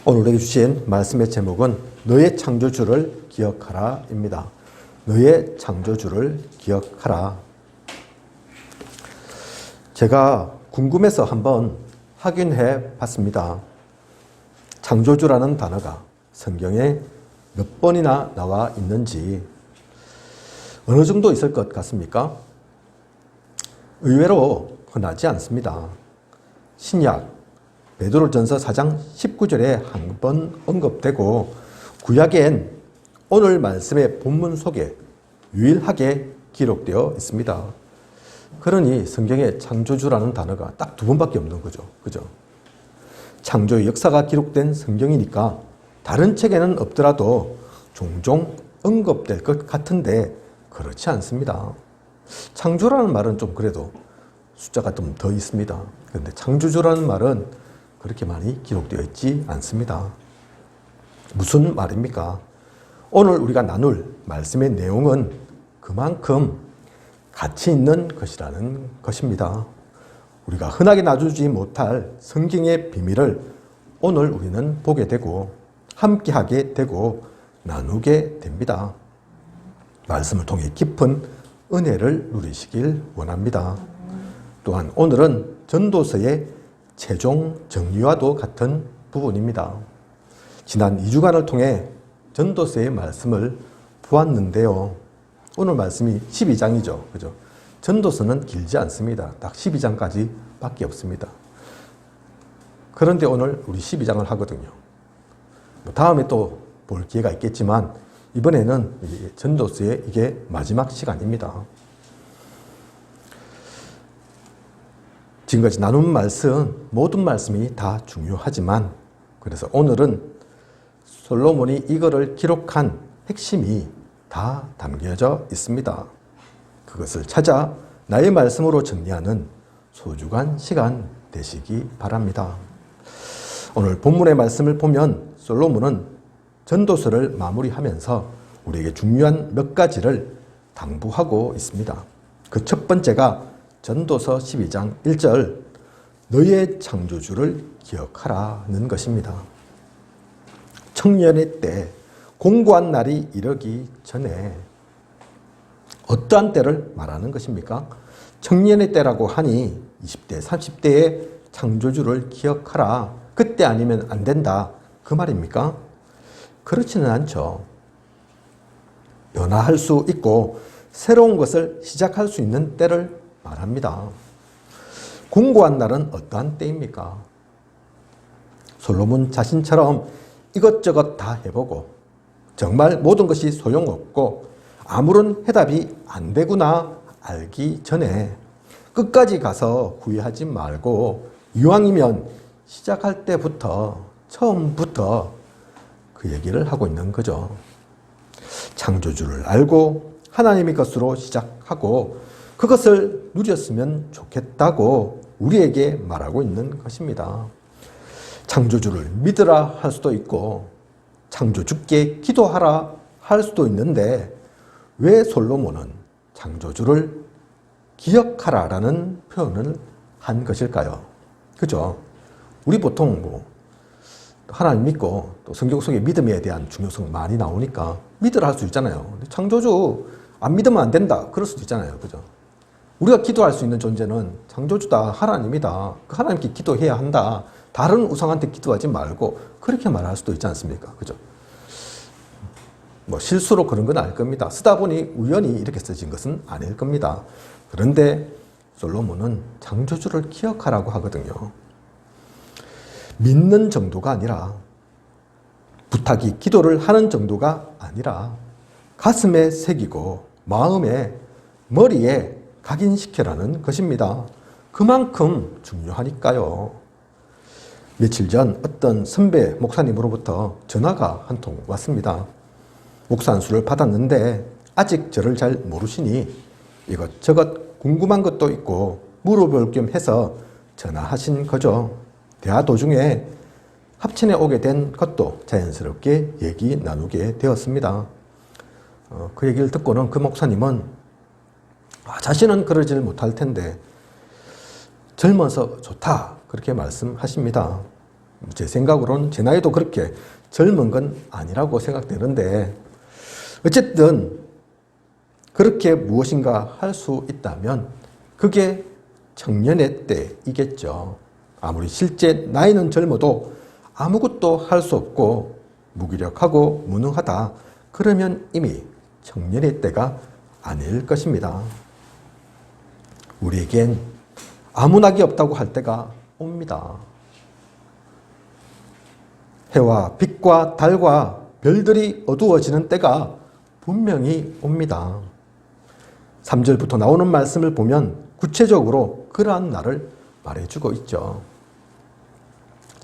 오늘 주신 말씀의 제목은 너의 창조주를 기억하라 입니다. 너의 창조주를 기억하라. 제가 궁금해서 한번 확인해 봤습니다. 창조주라는 단어가 성경에 몇 번이나 나와 있는지 어느 정도 있을 것 같습니까? 의외로 흔하지 않습니다. 신약 베드로전서 4장 19절에 한 번 언급되고 구약엔 오늘 말씀의 본문 속에 유일하게 기록되어 있습니다. 그러니 성경에 창조주라는 단어가 딱 두 번밖에 없는 거죠. 그죠? 창조의 역사가 기록된 성경이니까 다른 책에는 없더라도 종종 언급될 것 같은데 그렇지 않습니다. 창조라는 말은 좀 그래도 숫자가 좀 더 있습니다. 그런데 창조주라는 말은 그렇게 많이 기록되어 있지 않습니다. 무슨 말입니까? 오늘 우리가 나눌 말씀의 내용은 그만큼 가치 있는 것이라는 것입니다. 우리가 흔하게 놔주지 못할 성경의 비밀을 오늘 우리는 보게 되고 함께하게 되고 나누게 됩니다. 말씀을 통해 깊은 은혜를 누리시길 원합니다. 또한 오늘은 전도서의 최종 정리와도 같은 부분입니다. 지난 2주간을 통해 전도서의 말씀을 보았는데요. 오늘 말씀이 12장이죠. 그죠? 전도서는 길지 않습니다. 딱 12장까지 밖에 없습니다. 그런데 오늘 우리 12장을 하거든요. 다음에 또 볼 기회가 있겠지만 이번에는 전도서의 이게 마지막 시간입니다. 지금까지 나눈 말씀, 모든 말씀이 다 중요하지만 그래서 오늘은 솔로몬이 이거를 기록한 핵심이 다 담겨져 있습니다. 그것을 찾아 나의 말씀으로 정리하는 소중한 시간 되시기 바랍니다. 오늘 본문의 말씀을 보면 솔로몬은 전도서를 마무리하면서 우리에게 중요한 몇 가지를 당부하고 있습니다. 그 첫 번째가 전도서 12장 1절 너의 창조주를 기억하라는 것입니다. 청년의 때 공고한 날이 이르기 전에 어떠한 때를 말하는 것입니까? 청년의 때라고 하니 20대, 30대의 창조주를 기억하라. 그때 아니면 안 된다. 그 말입니까? 그렇지는 않죠. 변화할 수 있고 새로운 것을 시작할 수 있는 때를 말합니다. 공고한 날은 어떠한 때입니까? 솔로몬 자신처럼 이것저것 다 해보고 정말 모든 것이 소용없고 아무런 해답이 안 되구나 알기 전에 끝까지 가서 후회하지 말고 이왕이면 시작할 때부터 처음부터 그 얘기를 하고 있는 거죠. 창조주를 알고 하나님의 것으로 시작하고 그것을 누렸으면 좋겠다고 우리에게 말하고 있는 것입니다. 창조주를 믿으라 할 수도 있고 창조주께 기도하라 할 수도 있는데 왜 솔로몬은 창조주를 기억하라라는 표현을 한 것일까요? 그죠? 우리 보통 하나님 믿고 또 성경 속에 믿음에 대한 중요성 많이 나오니까 믿으라 할 수 있잖아요. 창조주 안 믿으면 안 된다. 그럴 수도 있잖아요. 그죠? 우리가 기도할 수 있는 존재는 창조주다. 하나님이다. 그 하나님께 기도해야 한다. 다른 우상한테 기도하지 말고 그렇게 말할 수도 있지 않습니까? 그죠? 실수로 그런 건 아닐 겁니다. 쓰다 보니 우연히 이렇게 써진 것은 아닐 겁니다. 그런데 솔로몬은 창조주를 기억하라고 하거든요. 믿는 정도가 아니라 부탁이 기도를 하는 정도가 아니라 가슴에 새기고 마음에 머리에 각인시켜라는 것입니다. 그만큼 중요하니까요. 며칠 전 어떤 선배 목사님으로부터 전화가 한 통 왔습니다. 목사 안수를 받았는데 아직 저를 잘 모르시니 이것저것 궁금한 것도 있고 물어볼 겸 해서 전화하신 거죠. 대화 도중에 합천에 오게 된 것도 자연스럽게 얘기 나누게 되었습니다. 그 얘기를 듣고는 그 목사님은 자신은 그러질 못할 텐데 젊어서 좋다 그렇게 말씀하십니다. 제 생각으로는 제 나이도 그렇게 젊은 건 아니라고 생각되는데 어쨌든 그렇게 무엇인가 할 수 있다면 그게 청년의 때이겠죠. 아무리 실제 나이는 젊어도 아무것도 할 수 없고 무기력하고 무능하다. 그러면 이미 청년의 때가 아닐 것입니다. 우리에겐 아무 낙이 없다고 할 때가 옵니다. 해와 빛과 달과 별들이 어두워지는 때가 분명히 옵니다. 3절부터 나오는 말씀을 보면 구체적으로 그러한 날을 말해주고 있죠.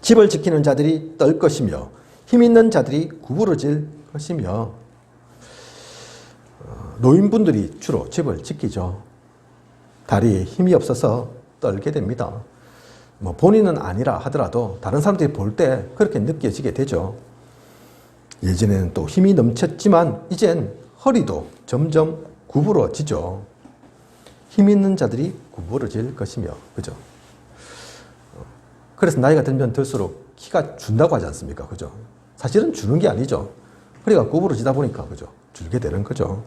집을 지키는 자들이 떨 것이며 힘 있는 자들이 구부러질 것이며 노인분들이 주로 집을 지키죠. 다리에 힘이 없어서 떨게 됩니다. 본인은 아니라 하더라도 다른 사람들이 볼 때 그렇게 느껴지게 되죠. 예전에는 또 힘이 넘쳤지만 이젠 허리도 점점 구부러지죠. 힘 있는 자들이 구부러질 것이며, 그죠? 그래서 나이가 들면 들수록 키가 준다고 하지 않습니까? 그죠? 사실은 주는 게 아니죠. 허리가 구부러지다 보니까, 그죠? 줄게 되는 거죠.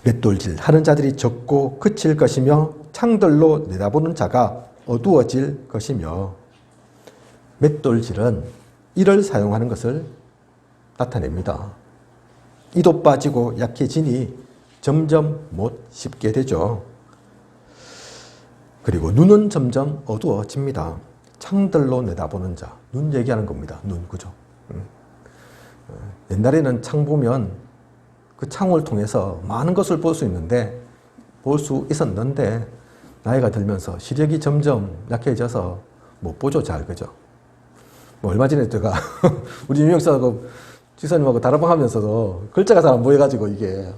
맷돌질 하는 자들이 적고 그칠 것이며 창들로 내다보는 자가 어두워질 것이며 맷돌질은 이를 사용하는 것을 나타냅니다. 이도 빠지고 약해지니 점점 못 씹게 되죠. 그리고 눈은 점점 어두워집니다. 창들로 내다보는 자, 눈 얘기하는 겁니다. 눈, 그죠? 옛날에는 창 보면 그 창을 통해서 많은 것을 볼 수 있었는데 나이가 들면서 시력이 점점 약해져서 못 보죠, 잘, 그죠? 얼마 전에 제가 우리 윤영사하고 지사님하고 다락방 하면서도 글자가 잘 안 보여가지고 이게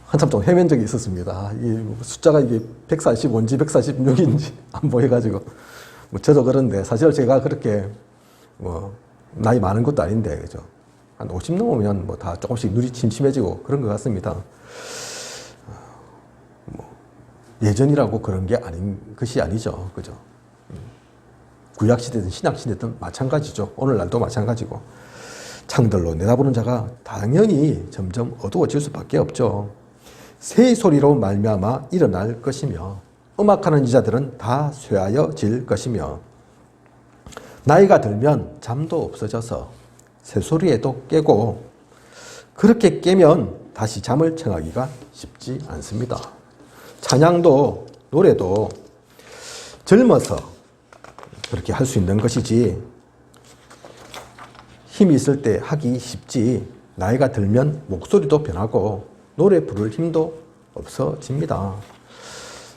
한참 동안 헤맨 적이 있었습니다. 이 숫자가 이게 145인지 146인지 안 보여가지고 저도 그런데 사실 제가 그렇게 나이 많은 것도 아닌데, 그죠? 한 50 넘으면 다 조금씩 눈이 침침해지고 그런 것 같습니다. 예전이라고 그런 게 아닌 것이 아니죠. 그죠? 구약시대든 신약시대든 마찬가지죠. 오늘날도 마찬가지고. 창들로 내다보는 자가 당연히 점점 어두워질 수밖에 없죠. 새 소리로 말미암아 일어날 것이며 음악하는 이자들은 다 쇠하여질 것이며 나이가 들면 잠도 없어져서 새소리에도 깨고 그렇게 깨면 다시 잠을 청하기가 쉽지 않습니다. 찬양도 노래도 젊어서 그렇게 할 수 있는 것이지 힘이 있을 때 하기 쉽지 나이가 들면 목소리도 변하고 노래 부를 힘도 없어집니다.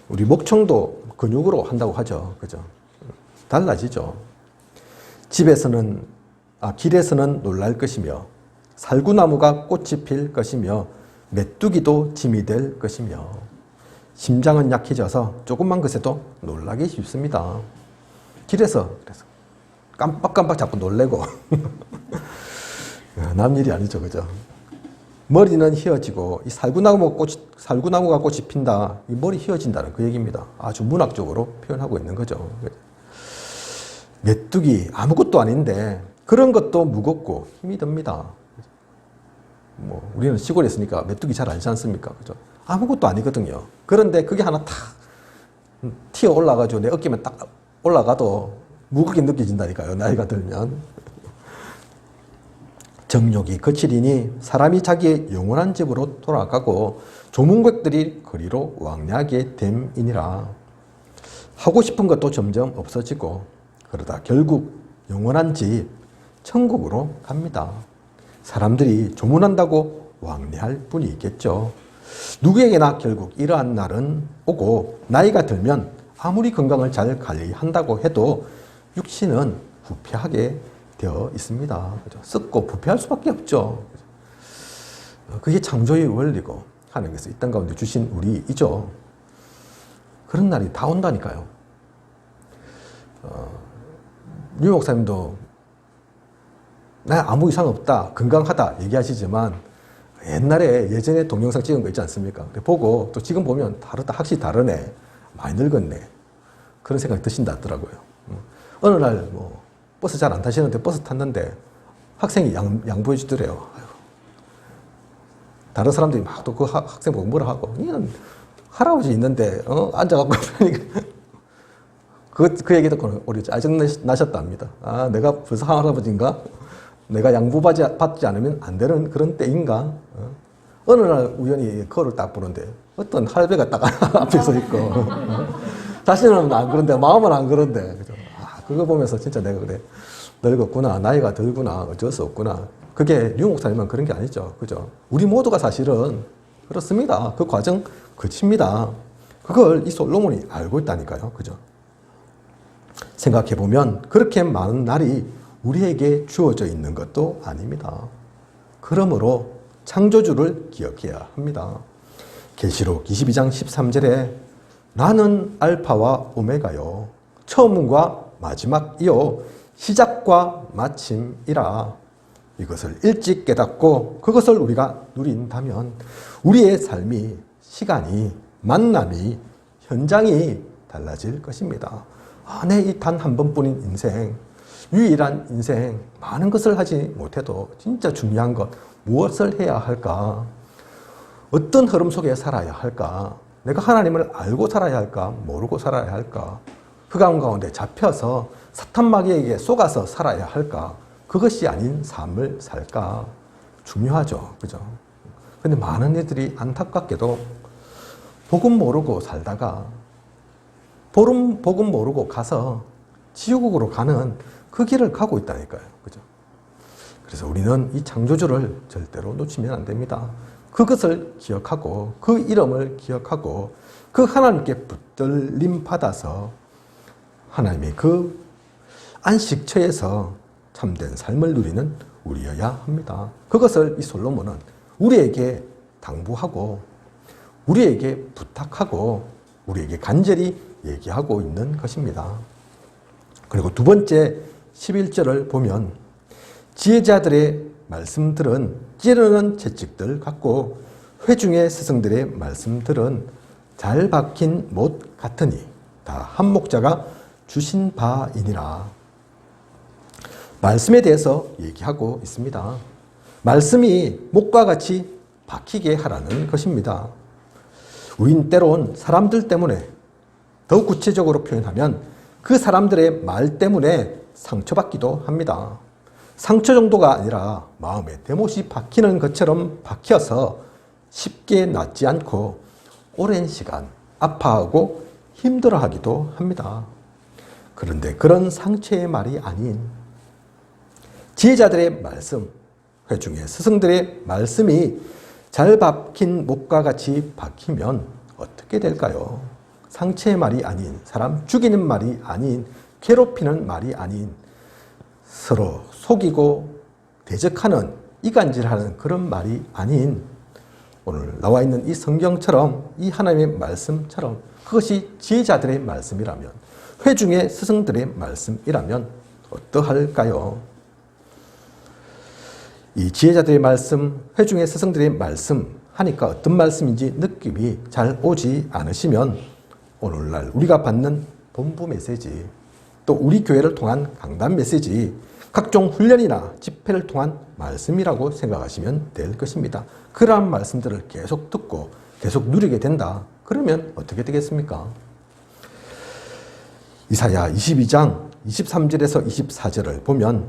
우리 목청도 근육으로 한다고 하죠. 그죠? 달라지죠. 길에서는 놀랄 것이며 살구나무가 꽃이 필 것이며 메뚜기도 짐이 될 것이며 심장은 약해져서 조금만 것에도 놀라기 쉽습니다. 길에서 그래서 깜빡깜빡 자꾸 놀래고 남 일이 아니죠, 그죠? 머리는 휘어지고 이 살구나무가 꽃이 핀다. 이 머리 휘어진다는 그 얘기입니다. 아주 문학적으로 표현하고 있는 거죠. 메뚜기 아무것도 아닌데 그런 것도 무겁고 힘이 듭니다. 우리는 시골에 있으니까 메뚜기 잘 알지 않습니까? 그죠? 아무것도 아니거든요. 그런데 그게 하나 탁 튀어 올라가지고 내 어깨만 딱 올라가도 무겁게 느껴진다니까요. 나이가 들면. 정욕이 거칠이니 사람이 자기의 영원한 집으로 돌아가고 조문객들이 거리로 왕래하게 됨이니라. 하고 싶은 것도 점점 없어지고 그러다 결국 영원한 집 천국으로 갑니다. 사람들이 조문한다고 왕래할 뿐이 있겠죠. 누구에게나 결국 이러한 날은 오고 나이가 들면 아무리 건강을 잘 관리한다고 해도 육신은 부패하게 되어 있습니다. 썩고 부패할 수밖에 없죠. 그게 창조의 원리고 하나님께서 이 땅 가운데 주신 우리이죠. 그런 날이 다 온다니까요. 류 목사님도 나 아무 이상 없다, 건강하다 얘기하시지만 예전에 동영상 찍은 거 있지 않습니까? 보고 또 지금 보면 다르다, 확실히 다르네, 많이 늙었네, 그런 생각이 드신다 하더라고요. 어느 날 뭐 버스 잘 안 타시는데 버스 탔는데 학생이 양보해 주더래요. 아이고. 다른 사람들이 막 또 그 학생 보고 뭐라 하고, 이는 할아버지 있는데 앉아갖고 그 얘기 듣고 우리 짜증 나셨답니다. 아, 내가 벌써 할아버지인가? 내가 양보받지 않으면 안 되는 그런 때인가? 어느 날 우연히 거를 딱 보는데 어떤 할배가 딱 앞에 서 있고 자신은 안 그런데 마음은 안 그런데, 그죠? 아, 그거 보면서 진짜 내가 그래, 늙었구나, 나이가 들구나, 어쩔 수 없구나. 그게 류 목사님만 그런 게 아니죠, 그죠? 우리 모두가 사실은 그렇습니다. 그 과정 거칩니다. 그걸 이 솔로몬이 알고 있다니까요, 그죠? 생각해 보면 그렇게 많은 날이 우리에게 주어져 있는 것도 아닙니다. 그러므로 창조주를 기억해야 합니다. 계시록 22장 13절에 나는 알파와 오메가요, 처음과 마지막이요, 시작과 마침이라. 이것을 일찍 깨닫고 그것을 우리가 누린다면 우리의 삶이, 시간이, 만남이, 현장이 달라질 것입니다. 내 이 단 한 번뿐인 인생, 유일한 인생, 많은 것을 하지 못해도 진짜 중요한 것, 무엇을 해야 할까? 어떤 흐름 속에 살아야 할까? 내가 하나님을 알고 살아야 할까? 모르고 살아야 할까? 흑암 가운데 잡혀서 사탄 마귀에게 속아서 살아야 할까? 그것이 아닌 삶을 살까? 중요하죠. 그죠? 근데 많은 이들이 안타깝게도 복음 모르고 살다가 복음 모르고 가서 지옥으로 가는 그 길을 가고 있다니까요. 그죠? 그래서 우리는 이 창조주를 절대로 놓치면 안 됩니다. 그것을 기억하고 그 이름을 기억하고 그 하나님께 붙들림 받아서 하나님의 그 안식처에서 참된 삶을 누리는 우리여야 합니다. 그것을 이 솔로몬은 우리에게 당부하고 우리에게 부탁하고 우리에게 간절히 얘기하고 있는 것입니다. 그리고 두 번째 11절을 보면 지혜자들의 말씀들은 찌르는 채찍들 같고 회중의 스승들의 말씀들은 잘 박힌 못 같으니 다 한 목자가 주신 바이니라. 말씀에 대해서 얘기하고 있습니다. 말씀이 못과 같이 박히게 하라는 것입니다. 우린 때론 사람들 때문에, 더욱 구체적으로 표현하면 그 사람들의 말 때문에 상처받기도 합니다. 상처 정도가 아니라 마음에 대못이 박히는 것처럼 박혀서 쉽게 낫지 않고 오랜 시간 아파하고 힘들어하기도 합니다. 그런데 그런 상처의 말이 아닌 지혜자들의 말씀, 회중의 스승들의 말씀이 잘 박힌 못과 같이 박히면 어떻게 될까요? 상처의 말이 아닌, 사람 죽이는 말이 아닌, 괴롭히는 말이 아닌, 서로 속이고 대적하는, 이간질하는 그런 말이 아닌, 오늘 나와 있는 이 성경처럼, 이 하나님의 말씀처럼 그것이 지혜자들의 말씀이라면, 회중의 스승들의 말씀이라면 어떠할까요? 이 지혜자들의 말씀, 회중의 스승들의 말씀 하니까 어떤 말씀인지 느낌이 잘 오지 않으시면 오늘날 우리가 받는 본부 메시지, 또 우리 교회를 통한 강단 메시지, 각종 훈련이나 집회를 통한 말씀이라고 생각하시면 될 것입니다. 그러한 말씀들을 계속 듣고 계속 누리게 된다. 그러면 어떻게 되겠습니까? 이사야 22장 23절에서 24절을 보면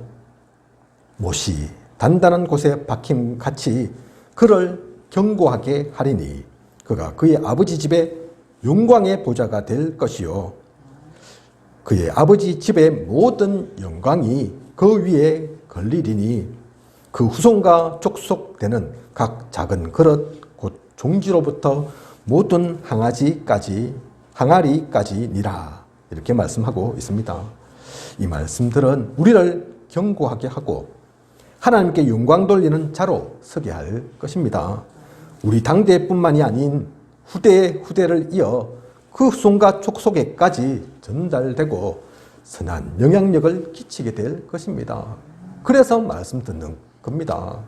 못이 단단한 곳에 박힘같이 그를 견고하게 하리니 그가 그의 아버지 집에 영광의 보좌가 될 것이요 그의 아버지 집의 모든 영광이 그 위에 걸리리니 그 후손과 족속되는 각 작은 그릇 곧 종지로부터 모든 항아리까지니라 이렇게 말씀하고 있습니다. 이 말씀들은 우리를 견고하게 하고 하나님께 영광 돌리는 자로 서게 할 것입니다. 우리 당대뿐만이 아닌 후대를 이어 그 후손과 족속에까지 전달되고 선한 영향력을 끼치게 될 것입니다. 그래서 말씀 듣는 겁니다.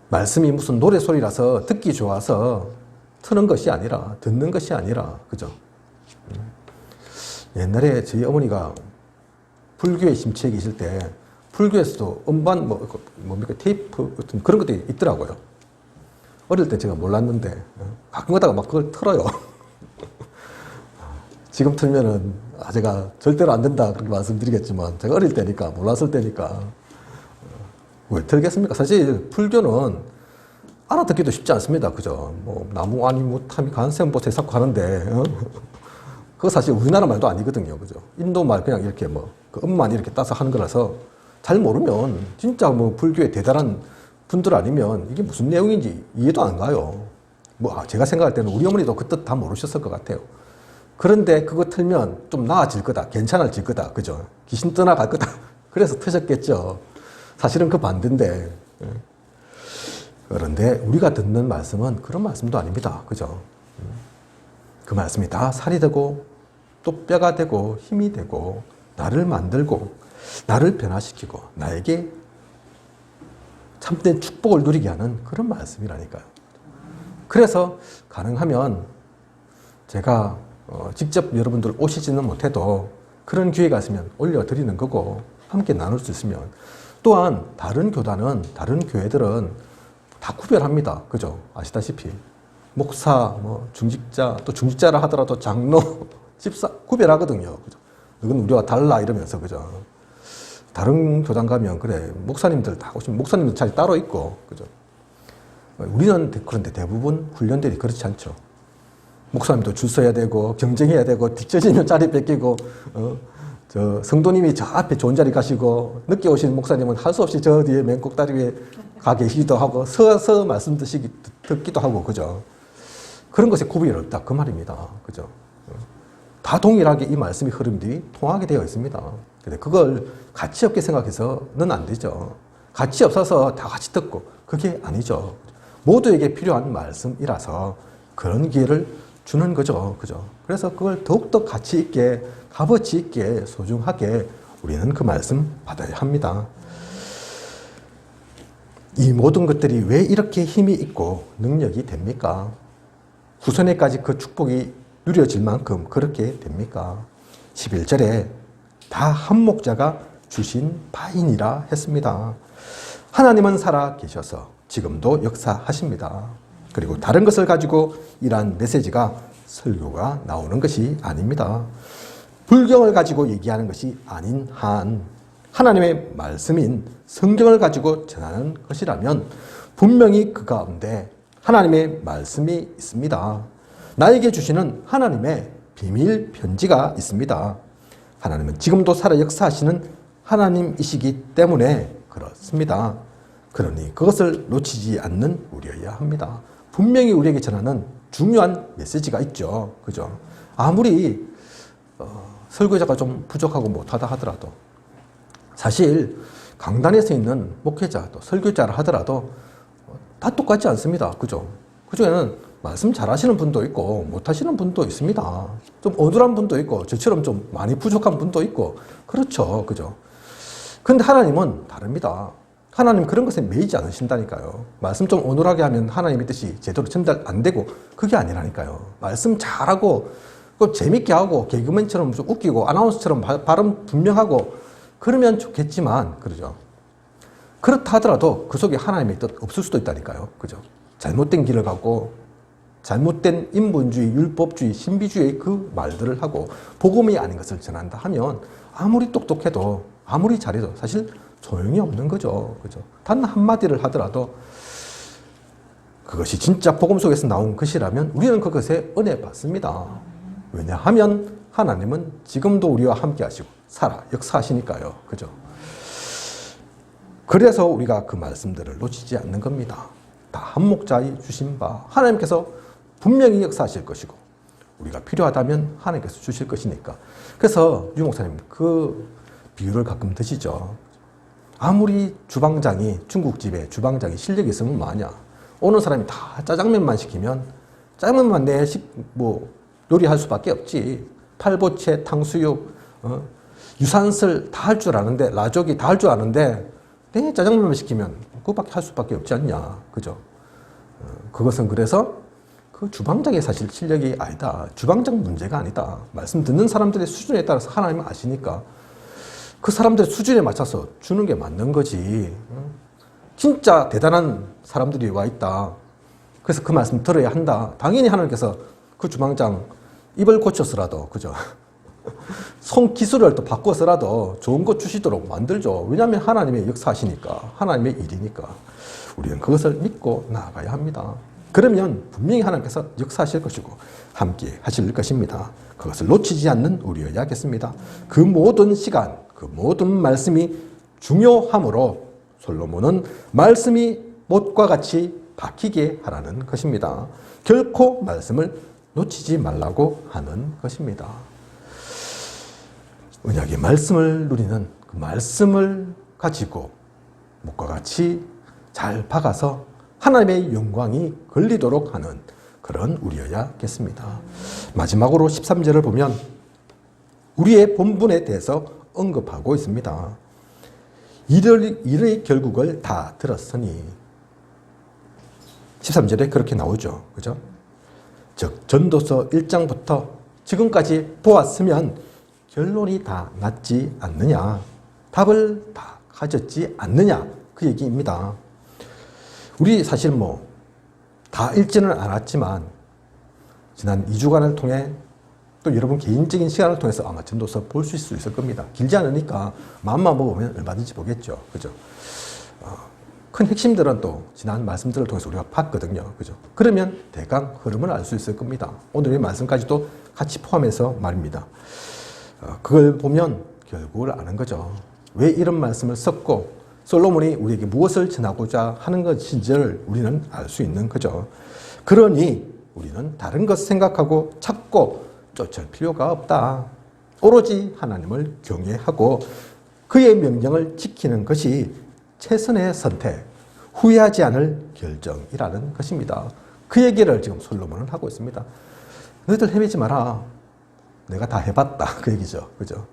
말씀이 무슨 노래소리라서 듣기 좋아서 트는 것이 아니라 듣는 것이 아니라 그죠? 옛날에 저희 어머니가 불교에 심취해 계실 때 불교에서도 음반 뭡니까 테이프 같은 그런 것들이 있더라고요. 어릴 때 제가 몰랐는데 가끔 가다가 막 그걸 틀어요. 지금 틀면은 제가 절대로 안 된다 그렇게 말씀드리겠지만 제가 어릴 때니까 몰랐을 때니까 왜 틀겠습니까? 사실 불교는 알아듣기도 쉽지 않습니다. 그죠? 뭐 나무 아니 무타미 간생보 대사고 하는데 그거 사실 우리나라 말도 아니거든요. 그죠? 인도 말 그냥 이렇게 그 음만 이렇게 따서 하는 거라서 잘 모르면 진짜 뭐 불교의 대단한 분들 아니면 이게 무슨 내용인지 이해도 안 가요. 제가 생각할 때는 우리 어머니도 그 뜻 다 모르셨을 것 같아요. 그런데 그거 틀면 좀 나아질 거다. 괜찮아질 거다. 그죠? 귀신 떠나갈 거다. 그래서 트셨겠죠. 사실은 그 반대인데. 그런데 우리가 듣는 말씀은 그런 말씀도 아닙니다. 그죠? 그 말씀이 다 살이 되고 또 뼈가 되고 힘이 되고 나를 만들고 나를 변화시키고 나에게 참된 축복을 누리게 하는 그런 말씀이라니까요. 그래서 가능하면 제가 직접 여러분들 오시지는 못해도 그런 기회가 있으면 올려드리는 거고 함께 나눌 수 있으면 또한 다른 교단은 다른 교회들은 다 구별합니다. 그죠? 아시다시피 목사, 중직자, 또 중직자라 하더라도 장로, 집사 구별하거든요. 그죠? 이건 우리와 달라 이러면서 그죠? 다른 교단 가면 그래 목사님들 다 오시면 목사님들 자리 따로 있고 그죠? 우리는 그런데 대부분 훈련들이 그렇지 않죠. 목사님도 줄 서야 되고 경쟁해야 되고 뒤처지면 자리 뺏기고 저 성도님이 저 앞에 좋은 자리 가시고 늦게 오시는 목사님은 할 수 없이 저 뒤에 맨 꼭다리 위에 가 계시기도 하고 서서 말씀 듣기도 하고 그죠? 그런 것에 구분이 없다 그 말입니다. 그죠? 다 동일하게 이 말씀의 흐름들이 통하게 되어 있습니다. 근데 그걸 가치 없게 생각해서는 안 되죠. 가치 없어서 다 같이 듣고 그게 아니죠. 모두에게 필요한 말씀이라서 그런 기회를 주는 거죠. 그죠? 그래서 그걸 더욱더 가치 있게, 값어치 있게, 소중하게 우리는 그 말씀 받아야 합니다. 이 모든 것들이 왜 이렇게 힘이 있고 능력이 됩니까? 후손에까지 그 축복이 누려질 만큼 그렇게 됩니까? 11절에 다 한 목자가 주신 바이니라 했습니다. 하나님은 살아 계셔서 지금도 역사하십니다. 그리고 다른 것을 가지고 이러한 메시지가 설교가 나오는 것이 아닙니다. 불경을 가지고 얘기하는 것이 아닌 한 하나님의 말씀인 성경을 가지고 전하는 것이라면 분명히 그 가운데 하나님의 말씀이 있습니다. 나에게 주시는 하나님의 비밀 편지가 있습니다. 하나님은 지금도 살아 역사하시는 하나님이시기 때문에 그렇습니다. 그러니 그것을 놓치지 않는 우리여야 합니다. 분명히 우리에게 전하는 중요한 메시지가 있죠. 그죠? 아무리 설교자가 좀 부족하고 못하다 하더라도 사실 강단에 서 있는 목회자 또 설교자라 하더라도 다 똑같지 않습니다. 그죠? 그중에는 말씀 잘하시는 분도 있고 못하시는 분도 있습니다. 좀 어눌한 분도 있고 저처럼 좀 많이 부족한 분도 있고 그렇죠. 그죠? 근데 하나님은 다릅니다. 하나님 그런 것에 매이지 않으신다니까요. 말씀 좀 어눌하게 하면 하나님의 뜻이 제대로 전달 안 되고 그게 아니라니까요. 말씀 잘하고 재밌게 하고 개그맨처럼 좀 웃기고 아나운서처럼 발음 분명하고 그러면 좋겠지만 그러죠. 그렇다 하더라도 그 속에 하나님의 뜻 없을 수도 있다니까요. 그죠? 잘못된 길을 가고 잘못된 인본주의, 율법주의, 신비주의의 그 말들을 하고 복음이 아닌 것을 전한다 하면 아무리 똑똑해도 아무리 잘해도 사실 소용이 없는 거죠. 그죠? 단 한마디를 하더라도 그것이 진짜 복음 속에서 나온 것이라면 우리는 그것에 은혜 받습니다. 왜냐하면 하나님은 지금도 우리와 함께 하시고 살아 역사하시니까요. 그죠? 그래서 우리가 그 말씀들을 놓치지 않는 겁니다. 다 한 목자의 주신 바 하나님께서 분명히 역사하실 것이고 우리가 필요하다면 하나님께서 주실 것이니까. 그래서 유 목사님 그 비유를 가끔 드시죠. 아무리 주방장이 중국집에 주방장이 실력이 있으면 뭐하냐. 오는 사람이 다 짜장면만 시키면 짜장면만 요리할 수밖에 없지. 팔보채, 탕수육, 유산슬 다 할 줄 아는데 라조기 다 할 줄 아는데 짜장면만 시키면 그거밖에 할 수밖에 없지 않냐. 그죠? 그것은 그래서 그 그 주방장이 사실 실력이 아니다. 주방장 문제가 아니다. 말씀 듣는 사람들의 수준에 따라서 하나님은 아시니까 그 사람들의 수준에 맞춰서 주는 게 맞는 거지. 진짜 대단한 사람들이 와 있다. 그래서 그 말씀 들어야 한다. 당연히 하나님께서 그 주방장 입을 고쳐서라도, 그죠? 손 기술을 또 바꿔서라도 좋은 것 주시도록 만들죠. 왜냐하면 하나님의 역사하시니까, 하나님의 일이니까. 우리는 그것을 믿고 나아가야 합니다. 그러면 분명히 하나님께서 역사하실 것이고 함께 하실 것입니다. 그것을 놓치지 않는 우리여야겠습니다. 그 모든 시간, 그 모든 말씀이 중요하므로 솔로몬은 말씀이 못과 같이 박히게 하라는 것입니다. 결코 말씀을 놓치지 말라고 하는 것입니다. 언약의 말씀을 누리는 그 말씀을 가지고 못과 같이 잘 박아서 하나님의 영광이 걸리도록 하는 그런 우리여야겠습니다. 마지막으로 13절을 보면 우리의 본분에 대해서 언급하고 있습니다. 일의 결국을 다 들었으니 13절에 그렇게 나오죠. 그죠? 즉 전도서 1장부터 지금까지 보았으면 결론이 다 났지 않느냐, 답을 다 가졌지 않느냐, 그 얘기입니다. 우리 사실 다 읽지는 않았지만 지난 2주간을 통해 또 여러분 개인적인 시간을 통해서 아마 전도서 볼 수 있을 겁니다. 길지 않으니까 마음만 먹으면 얼마든지 보겠죠. 그죠? 큰 핵심들은 또 지난 말씀들을 통해서 우리가 봤거든요. 그죠? 그러면 대강 흐름을 알 수 있을 겁니다. 오늘의 말씀까지도 같이 포함해서 말입니다. 그걸 보면 결국을 아는 거죠. 왜 이런 말씀을 썼고 솔로몬이 우리에게 무엇을 전하고자 하는 것인지를 우리는 알 수 있는 거죠. 그러니 우리는 다른 것 생각하고 찾고 쫓을 필요가 없다. 오로지 하나님을 경외하고 그의 명령을 지키는 것이 최선의 선택, 후회하지 않을 결정이라는 것입니다. 그 얘기를 지금 솔로몬은 하고 있습니다. 너희들 헤매지 마라. 내가 다 해봤다. 그 얘기죠. 그죠?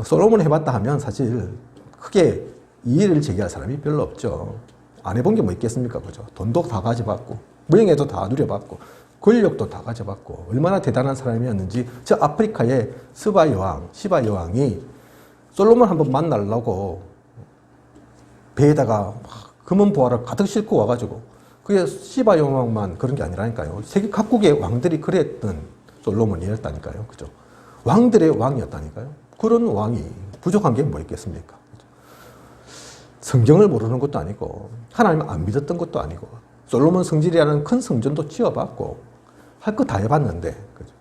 솔로몬이 해봤다 하면 사실 크게 이의를 제기할 사람이 별로 없죠. 안 해본 게 뭐 있겠습니까? 그죠? 돈도 다 가져봤고, 무형에도 다 누려봤고, 권력도 다 가져봤고, 얼마나 대단한 사람이었는지, 저 아프리카의 시바 여왕이 솔로몬 한번 만나려고 배에다가 금은 보화를 가득 싣고 와가지고, 그게 시바 여왕만 그런 게 아니라니까요. 세계 각국의 왕들이 그랬던 솔로몬이었다니까요. 그죠? 왕들의 왕이었다니까요. 그런 왕이 부족한 게 뭐 있겠습니까? 성경을 모르는 것도 아니고 하나님 안 믿었던 것도 아니고 솔로몬 성질이라는 큰 성전도 지어봤고 할 거 다 해봤는데, 그죠?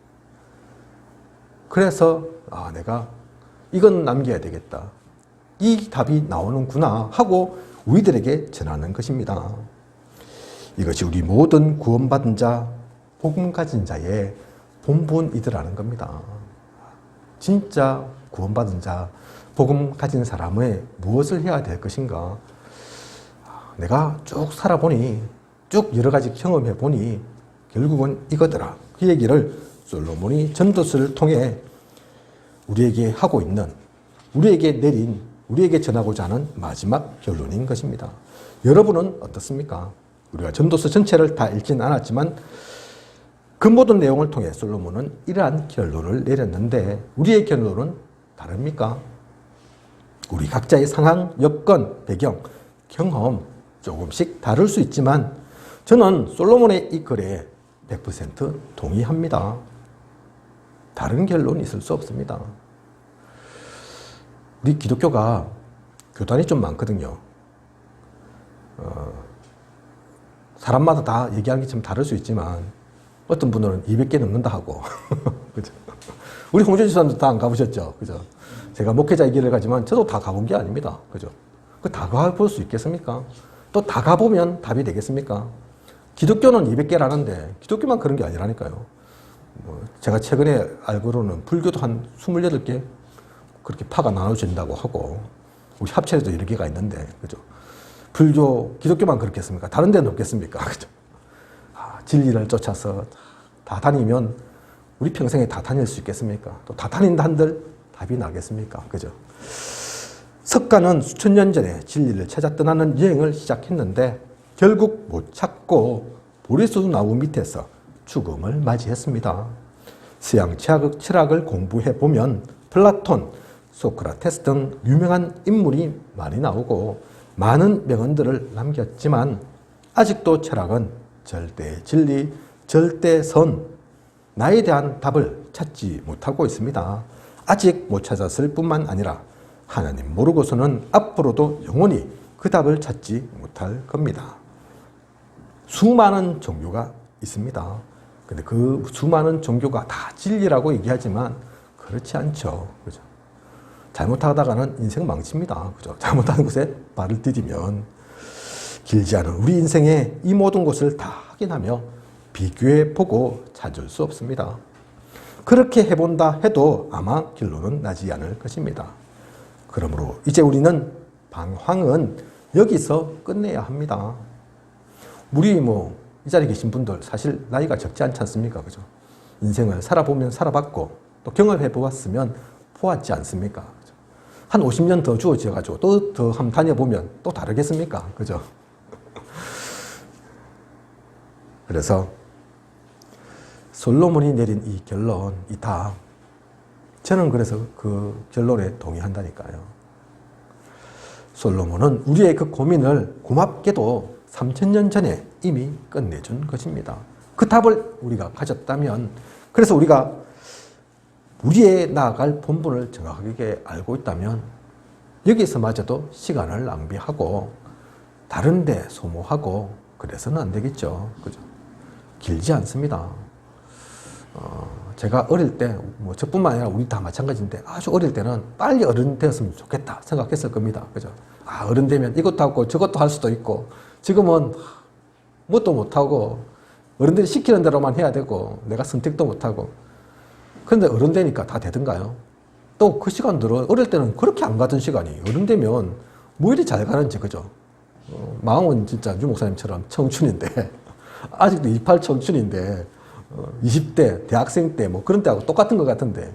그래서 내가 이건 남겨야 되겠다. 이 답이 나오는구나 하고 우리들에게 전하는 것입니다. 이것이 우리 모든 구원받은 자, 복음 가진 자의 본분이더라는 겁니다. 진짜 구원받은 자, 복음 가진 사람의 무엇을 해야 될 것인가? 내가 쭉 살아보니, 쭉 여러 가지 경험해 보니 결국은 이거더라. 그 얘기를 솔로몬이 전도서를 통해 우리에게 하고 있는, 우리에게 내린, 우리에게 전하고자 하는 마지막 결론인 것입니다. 여러분은 어떻습니까? 우리가 전도서 전체를 다 읽지는 않았지만 그 모든 내용을 통해 솔로몬은 이러한 결론을 내렸는데 우리의 결론은 다릅니까? 우리 각자의 상황, 여건, 배경, 경험 조금씩 다를 수 있지만 저는 솔로몬의 이 글에 100% 동의합니다. 다른 결론이 있을 수 없습니다. 우리 기독교가 교단이 좀 많거든요. 사람마다 다 얘기하는 게 좀 다를 수 있지만 어떤 분들은 200개 넘는다 하고 그죠? 우리 홍준희 집사님도 다 안 가보셨죠? 그죠? 제가 목회자의 길을 가지만 저도 다 가본 게 아닙니다. 그죠? 그 다 가볼 수 있겠습니까? 또 다 가보면 답이 되겠습니까? 기독교는 200개라는데 기독교만 그런 게 아니라니까요. 제가 최근에 알고로는 불교도 한 28개 그렇게 파가 나눠진다고 하고 우리 합체에도 여러 개가 있는데 그죠? 불교, 기독교만 그렇겠습니까? 다른 데는 없겠습니까? 그죠? 진리를 쫓아서 다 다니면 우리 평생에 다 다닐 수 있겠습니까? 또 다 다닌다 한들 답이 나겠습니까? 그죠? 석가는 수천 년 전에 진리를 찾아 떠나는 여행을 시작했는데 결국 못 찾고 보리수 나무 밑에서 죽음을 맞이했습니다. 서양 철학을 공부해 보면 플라톤, 소크라테스 등 유명한 인물이 많이 나오고 많은 명언들을 남겼지만 아직도 철학은 절대 진리, 절대 선, 나에 대한 답을 찾지 못하고 있습니다. 아직 못 찾았을 뿐만 아니라 하나님 모르고서는 앞으로도 영원히 그 답을 찾지 못할 겁니다. 수많은 종교가 있습니다. 근데 그 수많은 종교가 다 진리라고 얘기하지만 그렇지 않죠. 그죠? 잘못하다가는 인생 망칩니다. 그죠? 잘못하는 곳에 발을 디디면 길지 않은 우리 인생의 이 모든 것을 다 확인하며 비교해 보고 찾을 수 없습니다. 그렇게 해본다 해도 아마 결론은 나지 않을 것입니다. 그러므로 이제 우리는 방황은 여기서 끝내야 합니다. 우리 이 자리에 계신 분들 사실 나이가 적지 않지 않습니까? 그죠? 인생을 살아보면 살아봤고 또 경험해 보았으면 보았지 않습니까? 그죠? 한 50년 더 주어져가지고 또 더 한번 다녀보면 또 다르겠습니까? 그죠? 그래서 솔로몬이 내린 이 결론, 이 답, 저는 그래서 그 결론에 동의한다니까요. 솔로몬은 우리의 그 고민을 고맙게도 3000년 전에 이미 끝내준 것입니다. 그 답을 우리가 가졌다면, 그래서 우리가 우리의 나아갈 본분을 정확하게 알고 있다면 여기서마저도 시간을 낭비하고 다른 데 소모하고 그래서는 안 되겠죠. 그죠? 길지 않습니다. 제가 어릴 때, 저뿐만 아니라 우리 다 마찬가지인데 아주 어릴 때는 빨리 어른 되었으면 좋겠다 생각했을 겁니다. 그죠? 어른 되면 이것도 하고 저것도 할 수도 있고, 지금은 뭣도 못하고 어른들이 시키는 대로만 해야 되고 내가 선택도 못하고. 그런데 어른 되니까 다 되던가요? 또 그 시간들은 어릴 때는 그렇게 안 가던 시간이 어른 되면 뭐 이리 잘 가는지. 그죠? 마음은 진짜 유 목사님처럼 청춘인데 아직도 28 청춘인데 20대 대학생 때 그런 때하고 똑같은 것 같은데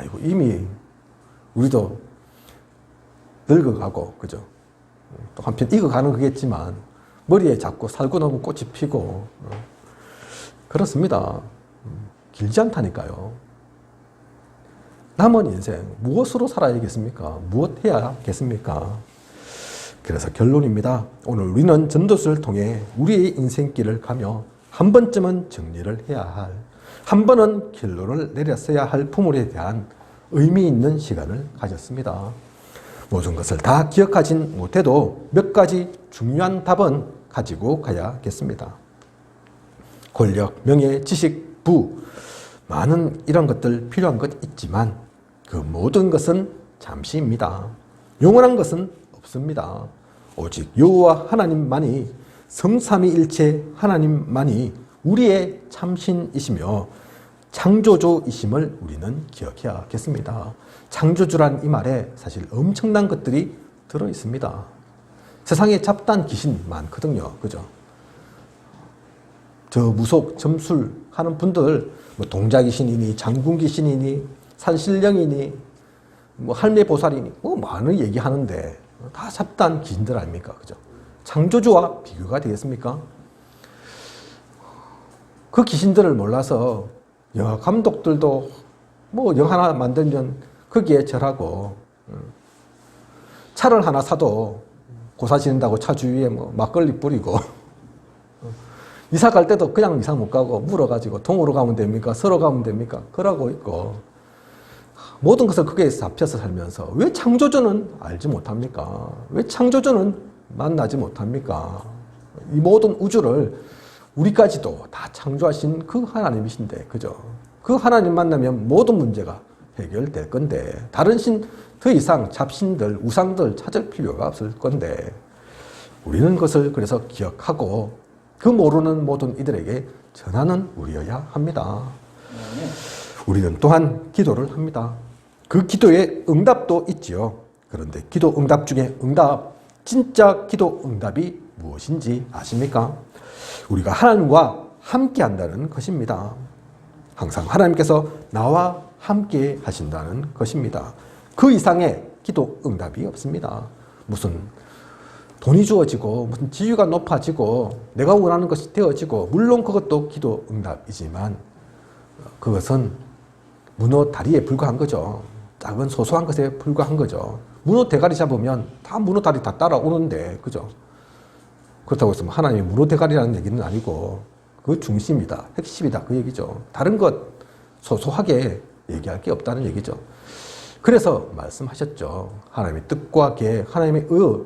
이거 이미 우리도 늙어가고, 그죠? 또 한편 익어가는 거겠지만 머리에 자꾸 살구나무 꽃이 피고 그렇습니다. 길지 않다니까요. 남은 인생 무엇으로 살아야겠습니까? 무엇 해야겠습니까? 그래서 결론입니다. 오늘 우리는 전도서를 통해 우리의 인생길을 가며 한 번쯤은 정리를 해야 할, 한 번은 결론을 내렸어야 할 부분에 대한 의미 있는 시간을 가졌습니다. 모든 것을 다 기억하진 못해도 몇 가지 중요한 답은 가지고 가야겠습니다. 권력, 명예, 지식, 부, 많은 이런 것들 필요한 것 있지만 그 모든 것은 잠시입니다. 영원한 것은 없습니다. 오직 여호와 하나님만이, 성삼위일체 하나님만이 우리의 참신이시며 창조주이심을 우리는 기억해야겠습니다. 창조주란 이 말에 사실 엄청난 것들이 들어있습니다. 세상에 잡다한 귀신 많거든요. 그죠? 저 무속, 점술 하는 분들, 동자귀신이니, 장군귀신이니, 산신령이니, 할매보살이니, 많은 얘기하는데 다 잡다한 귀신들 아닙니까? 그죠? 창조주와 비교가 되겠습니까? 그 귀신들을 몰라서 영화 감독들도 영화 하나 만들면 거기에 절하고, 차를 하나 사도 고사 지낸다고 차 주위에 막걸리 뿌리고, 이사 갈 때도 그냥 이사 못 가고 물어가지고 동으로 가면 됩니까? 서로 가면 됩니까? 그러고 있고, 모든 것을 거기에 잡혀서 살면서 왜 창조주는 알지 못합니까? 왜 창조주는 만나지 못합니까? 이 모든 우주를 우리까지도 다 창조하신 그 하나님이신데, 그죠? 그 하나님 만나면 모든 문제가 해결될 건데, 다른 신 더 이상 잡신들, 우상들 찾을 필요가 없을 건데, 우리는 그것을 그래서 기억하고 그 모르는 모든 이들에게 전하는 우리여야 합니다. 우리는 또한 기도를 합니다. 그 기도에 응답도 있지요. 그런데 기도 응답 중에 응답, 진짜 기도 응답이 무엇인지 아십니까? 우리가 하나님과 함께 한다는 것입니다. 항상 하나님께서 나와 함께 하신다는 것입니다. 그 이상의 기도 응답이 없습니다. 무슨 돈이 주어지고 무슨 지위가 높아지고 내가 원하는 것이 되어지고, 물론 그것도 기도 응답이지만 그것은 문어 다리에 불과한 거죠. 작은 소소한 것에 불과한 거죠. 문어 대가리 잡으면 다 문어 다리 다 따라오는데, 그죠? 그렇다고 해서 하나님이 문어 대가리라는 얘기는 아니고 그 중심이다, 핵심이다, 그 얘기죠. 다른 것 소소하게 얘기할 게 없다는 얘기죠. 그래서 말씀하셨죠. 하나님의 뜻과 계획, 하나님의 의,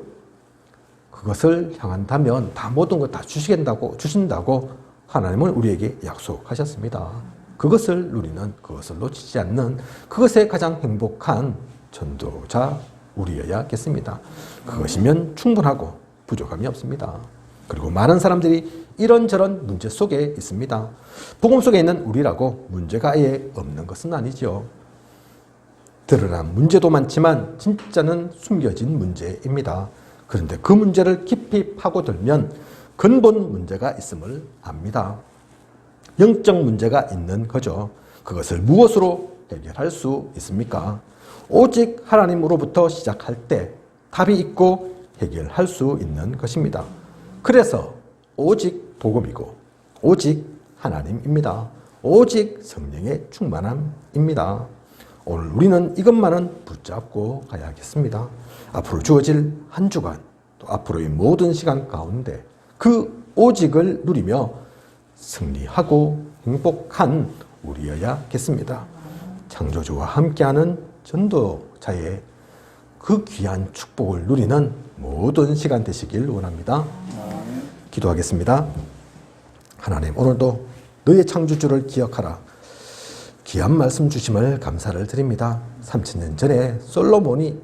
그것을 향한다면 다 모든 것 다 주신다고 하나님은 우리에게 약속하셨습니다. 그것을 누리는, 그것을 놓치지 않는, 그것에 가장 행복한 전도자 우리여야겠습니다. 그것이면 충분하고 부족함이 없습니다. 그리고 많은 사람들이 이런저런 문제 속에 있습니다. 복음 속에 있는 우리라고 문제가 아예 없는 것은 아니죠. 드러난 문제도 많지만 진짜는 숨겨진 문제입니다. 그런데 그 문제를 깊이 파고들면 근본 문제가 있음을 압니다. 영적 문제가 있는 거죠. 그것을 무엇으로 해결할 수 있습니까? 오직 하나님으로부터 시작할 때 답이 있고 해결할 수 있는 것입니다. 그래서 오직 복음이고 오직 하나님입니다. 오직 성령의 충만함입니다. 오늘 우리는 이것만은 붙잡고 가야겠습니다. 앞으로 주어질 한 주간, 또 앞으로의 모든 시간 가운데 그 오직을 누리며 승리하고 행복한 우리여야겠습니다. 창조주와 함께하는 전도자의 그 귀한 축복을 누리는 모든 시간 되시길 원합니다. 기도하겠습니다. 하나님, 오늘도 너의 창조주를 기억하라. 귀한 말씀 주심을 감사를 드립니다. 3000년 전에 솔로몬이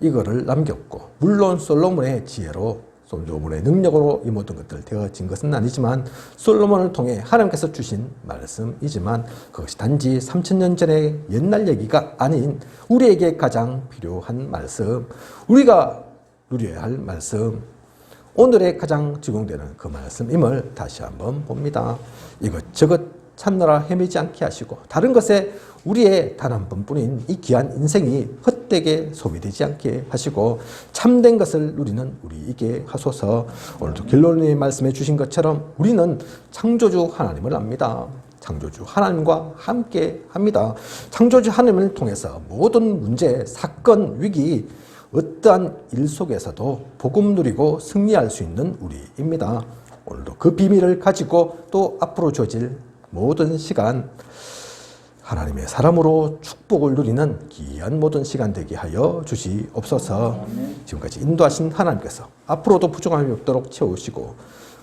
이거를 남겼고, 물론 솔로몬의 지혜로, 솔로몬의 능력으로 이 모든 것들 되어진 것은 아니지만 솔로몬을 통해 하나님께서 주신 말씀이지만 그것이 단지 3000년 전의 옛날 얘기가 아닌 우리에게 가장 필요한 말씀, 우리가 누려야 할 말씀, 오늘에 가장 적용되는 그 말씀임을 다시 한번 봅니다. 이것저것 찾느라 헤매지 않게 하시고 다른 것에 우리의 단 한 번뿐인 이 귀한 인생이 헛되게 소비되지 않게 하시고 참된 것을 누리는 우리에게 하소서. 오늘도 결론의 말씀해 주신 것처럼 우리는 창조주 하나님을 압니다. 창조주 하나님과 함께 합니다. 창조주 하나님을 통해서 모든 문제, 사건, 위기, 어떠한 일 속에서도 복음 누리고 승리할 수 있는 우리입니다. 오늘도 그 비밀을 가지고 또 앞으로 주어질 모든 시간 하나님의 사람으로 축복을 누리는 귀한 모든 시간 되게 하여 주시옵소서. 지금까지 인도하신 하나님께서 앞으로도 부족함이 없도록 채우시고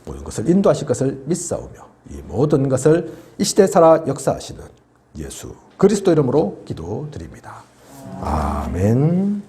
모든 것을 인도하실 것을 믿사오며 이 모든 것을 이 시대 살아 역사하시는 예수 그리스도 이름으로 기도드립니다. 아멘.